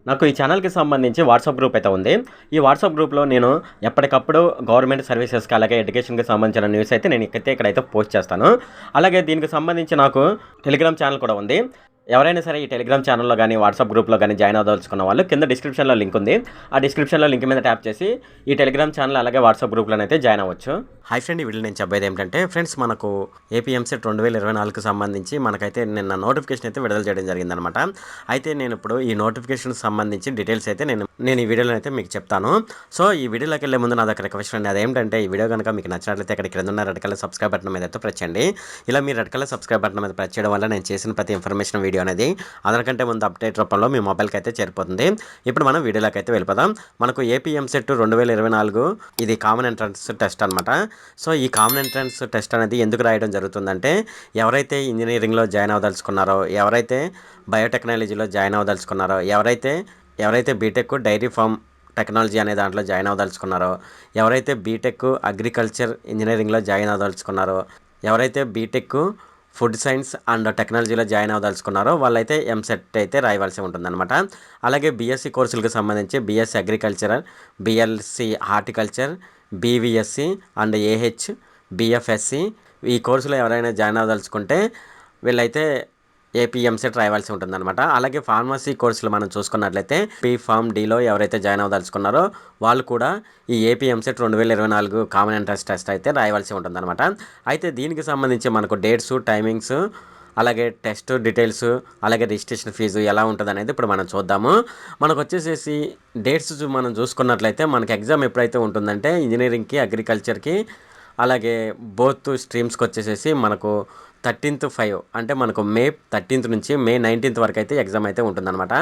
నాకు ఈ ఛానల్‌కి సంబంధించి వాట్సాప్ గ్రూప్ అయితే ఉంది. ఈ వాట్సాప్ గ్రూప్‌లో నేను ఎప్పటికప్పుడు గవర్నమెంట్ సర్వీసెస్‌కి అలాగే ఎడ్యుకేషన్‌కి సంబంధించిన న్యూస్ అయితే నేను ఇక్కడైతే పోస్ట్ చేస్తాను. అలాగే దీనికి సంబంధించి నాకు టెలిగ్రామ్ ఛానల్ కూడా ఉంది. ఎవరైనా సరే ఈ టెలిగ్రామ్ ఛానల్‌లో గాని, వాట్సాప్ గ్రూప్‌లో గాని జాయిన్ అవ్వదలుచుకున్న వాళ్ళు కింద డిస్క్రిప్షన్‌లో లింక్ ఉంది. ఆ డిస్క్రిప్షన్‌లో లింక్ మీద ట్యాప్ చేసి ఈ టెలిగ్రామ్ ఛానల్ అలాగే వాట్సాప్ గ్రూప్‌లోనైతే జాయిన్ అవ్వచ్చు. హాయ్ ఫ్రెండ్, ఈ వీడియోలో నేను చెప్పేది ఏంటంటే ఫ్రెండ్స్, మనకు ఏపీ ఎంసెట్ 2024కి సంబంధించి మనకైతే నిన్న నోటిఫికేషన్ అయితే విడుదల చేయడం జరిగిందనమాట. అయితే నేను ఇప్పుడు ఈ నోటిఫికేషన్‌కి సంబంధించి డీటెయిల్స్ అయితే నేను ఈ వీడియోలో అయితే మీకు చెప్తాను. సో ఈ వీడియోలోకి వెళ్ళే ముందు నా దగ్గర రిక్వెస్ట్ అండి. అదేంటంటే ఈ వీడియో కనుక మీకు నచ్చినట్లయితే ఇక్కడ కింద ఉన్న రెడ్ కలర్ సబ్స్క్రైబ్ బటన్ మీద అయితే ప్రెస్ చేయండి. ఇలా మీరు రెడ్ కలర్ సబ్స్క్రైబ్ బటన్ మీద ప్రెస్ చేయడం వల్ల నేను చేసిన ప్రతి ఇన్ఫర్మేషన్ వీడియో అనేది అందరికంటే ముందు అప్డేట్ రూపంలో మీ మొబైల్కి అయితే చేరిపోతుంది. ఇప్పుడు మనం వీడియోలోకి అయితే వెళ్ళిపోదాం. మనకు ఏపీ ఎంసెట్ 2024 ఇది కామన్ ఎంట్రన్స్ టెస్ట్ అనమాట. సో ఈ కామన్ ఎంట్రన్స్ టెస్ట్ అనేది ఎందుకు రాయడం జరుగుతుందంటే, ఎవరైతే ఇంజనీరింగ్లో జాయిన్ అవ్వదలుచుకున్నారో, ఎవరైతే బయోటెక్నాలజీలో జాయిన్ అవ్వదలుచుకున్నారో, ఎవరైతే బీటెక్ డైరీ ఫార్మ్ టెక్నాలజీ అనే దాంట్లో జాయిన్ అవ్వదలుచుకున్నారో, ఎవరైతే బీటెక్ అగ్రికల్చర్ ఇంజనీరింగ్లో జాయిన్ అవ్వదలుచుకున్నారో, ఎవరైతే బీటెక్ ఫుడ్ సైన్స్ అండ్ టెక్నాలజీలో జాయిన్ అవ్వదలుచుకున్నారో వాళ్ళైతే ఎంసెట్ అయితే రాయవలసి ఉంటుందన్నమాట. అలాగే బీఎస్సీ కోర్సులకు సంబంధించి BSc agriculture, BLC horticulture, BVSc and AH, BFSc ఈ కోర్సులో ఎవరైనా జాయిన్ అవ్వదలుచుకుంటే వీళ్ళైతే ఏపీ ఎంసెట్ రాయవలసి ఉంటుందన్నమాట. అలాగే ఫార్మసీ కోర్సులు మనం చూసుకున్నట్లయితే ఫార్మ్ డీలో ఎవరైతే జాయిన్ అవ్వదలుచుకున్నారో వాళ్ళు కూడా ఈ AP EAMCET 2024 common entrance test అయితే రాయవలసి ఉంటుందన్నమాట. అయితే దీనికి సంబంధించి మనకు డేట్స్, టైమింగ్స్, అలాగే టెస్ట్ డీటెయిల్స్, అలాగే రిజిస్ట్రేషన్ ఫీజు ఎలా ఉంటుంది అనేది ఇప్పుడు మనం చూద్దాము. మనకు వచ్చేసేసి డేట్స్ మనం చూసుకున్నట్లయితే మనకి ఎగ్జామ్ ఎప్పుడైతే ఉంటుందంటే ఇంజనీరింగ్కి, అగ్రికల్చర్కి అలాగే బోత్ స్ట్రీమ్స్కి వచ్చేసేసి మనకు 13/5 అంటే మనకు మే 13th నుంచి మే 19th వరకు అయితే ఎగ్జామ్ అయితే ఉంటుందన్నమాట.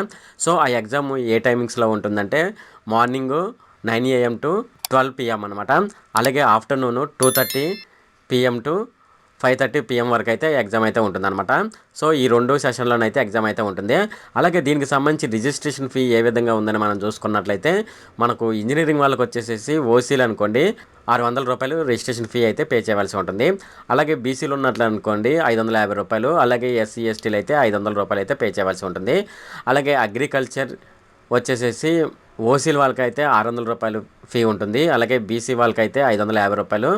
సో ఆ ఎగ్జామ్ ఏ టైమింగ్స్లో ఉంటుందంటే మార్నింగ్ 9 AM టు 12 PM అనమాట. అలాగే ఆఫ్టర్నూన్ 2:30 PM టు 5:30 PM వరకు అయితే ఎగ్జామ్ అయితే ఉంటుందన్నమాట. సో ఈ 2 సెషన్లోనైతే ఎగ్జామ్ అయితే ఉంటుంది. అలాగే దీనికి సంబంధించి రిజిస్ట్రేషన్ ఫీ ఏ విధంగా ఉందని మనం చూసుకున్నట్లయితే మనకు ఇంజనీరింగ్ వాళ్ళకి వచ్చేసేసి ఓసీలు అనుకోండి ₹600 రిజిస్ట్రేషన్ ఫీ అయితే పే చేయవలసి ఉంటుంది. అలాగే బీసీలు ఉన్నట్లు అనుకోండి ₹550, అలాగే ఎస్సీ ఎస్టీలు అయితే ₹500 అయితే పే చేయవలసి ఉంటుంది. అలాగే అగ్రికల్చర్ వచ్చేసేసి ఓసీల వాళ్ళకైతే ₹600 ఫీ ఉంటుంది. అలాగే బీసీ వాళ్ళకైతే ₹550,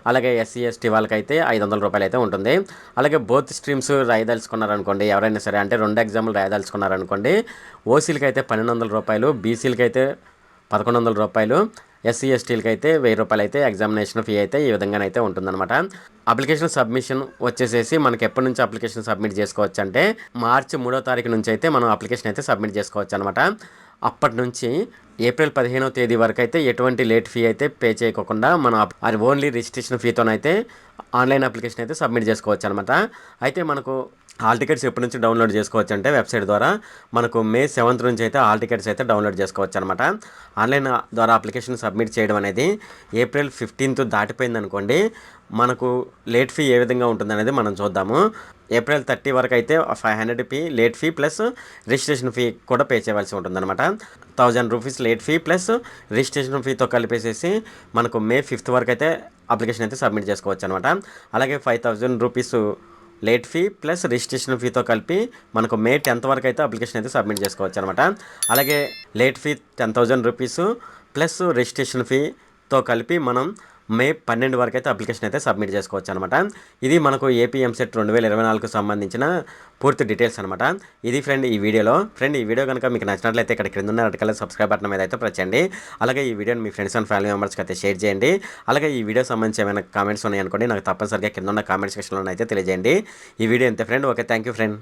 అలాగే ఎస్సీ ఎస్టీ వాళ్ళకైతే ₹500 అయితే ఉంటుంది. అలాగే బోత్ స్ట్రీమ్స్ రాయదలుచుకున్నారనుకోండి ఎవరైనా సరే, అంటే 2 ఎగ్జామ్లు రాయదలుచుకున్నారనుకోండి ఓసీలకి అయితే ₹1,200, బీసీలకి అయితే ₹1,100, ఎస్సీ ఎస్టీలకి అయితే ₹1000 అయితే ఎగ్జామినేషన్ ఫీ అయితే ఈ విధంగానైతే ఉంటుందన్నమాట. అప్లికేషన్ సబ్మిషన్ వచ్చేసేసి మనకి ఎప్పటి నుంచి అప్లికేషన్ సబ్మిట్ చేసుకోవచ్చు అంటే మార్చి 3వ తారీఖు నుంచి అయితే మనం అప్లికేషన్ అయితే సబ్మిట్ చేసుకోవచ్చు అనమాట. అప్పటి నుంచి ఏప్రిల్ 15వ తేదీ వరకు అయితే ఎటువంటి లేట్ ఫీ అయితే పే చేయకోకుండా మనం అది ఓన్లీ రిజిస్ట్రేషన్ ఫీతోనైతే ఆన్లైన్ అప్లికేషన్ అయితే సబ్మిట్ చేసుకోవచ్చు అనమాట. అయితే మనకు హాల్ టికెట్స్ ఎప్పటి నుంచి డౌన్లోడ్ చేసుకోవచ్చు అంటే వెబ్సైట్ ద్వారా మనకు మే 7th నుంచి అయితే హాల్ టికెట్స్ అయితే డౌన్లోడ్ చేసుకోవచ్చు అనమాట. ఆన్లైన్ ద్వారా అప్లికేషన్ సబ్మిట్ చేయడం అనేది ఏప్రిల్ 15th దాటిపోయింది అనుకోండి, మనకు లేట్ ఫీ ఏ విధంగా ఉంటుందనేది మనం చూద్దాము. ఏప్రిల్ 30 వరకు అయితే ₹500 late fee plus registration fee కూడా పే చేయవలసి ఉంటుందన్నమాట. ₹1000 లేట్ ఫీ ప్లస్ రిజిస్ట్రేషన్ ఫీతో కలిపేసేసి మనకు మే 5th వరకు అయితే అప్లికేషన్ అయితే సబ్మిట్ చేసుకోవచ్చు అనమాట. అలాగే ₹5000 లేట్ ఫీ ప్లస్ రిజిస్ట్రేషన్ ఫీతో కలిపి మనకు మే 10th వరకు అయితే అప్లికేషన్ అయితే సబ్మిట్ చేసుకోవచ్చు అనమాట. అలాగే లేట్ ఫీ ₹10,000 ప్లస్ రిజిస్ట్రేషన్ ఫీతో కలిపి మనం మే 12 వరకు అయితే అప్లికేషన్ అయితే సబ్మిట్ చేసుకోవచ్చు అనమాట. ఇది మనకు ఏపీ ఎంసెట్ 2024కు సంబంధించిన పూర్తి డీటెయిల్స్ అనమాట. ఇది ఈ వీడియో కనుక మీకు నచ్చినట్లయితే ఇక్కడ క్రింద ఉన్న రెడ్ కలర్ సబ్స్క్రైబ్ బటన్ మీద అయితే ప్రెస్ చేయండి. అలాగే ఈ వీడియోని మీ ఫ్రెండ్స్ అండ్ ఫ్యామిలీ మెంబర్స్కి అయితే షేర్ చేయండి. అలాగే ఈ వీడియో సంబంధించి ఏమైనా కామెంట్స్ ఉన్నాయనుకోండి నాకు తప్పనిసరిగా కింద ఉన్న కామెంట్ సెక్షన్లో అయితే తెలియజేయండి. ఈ వీడియో ఎంత friend. Okay, thank you friend.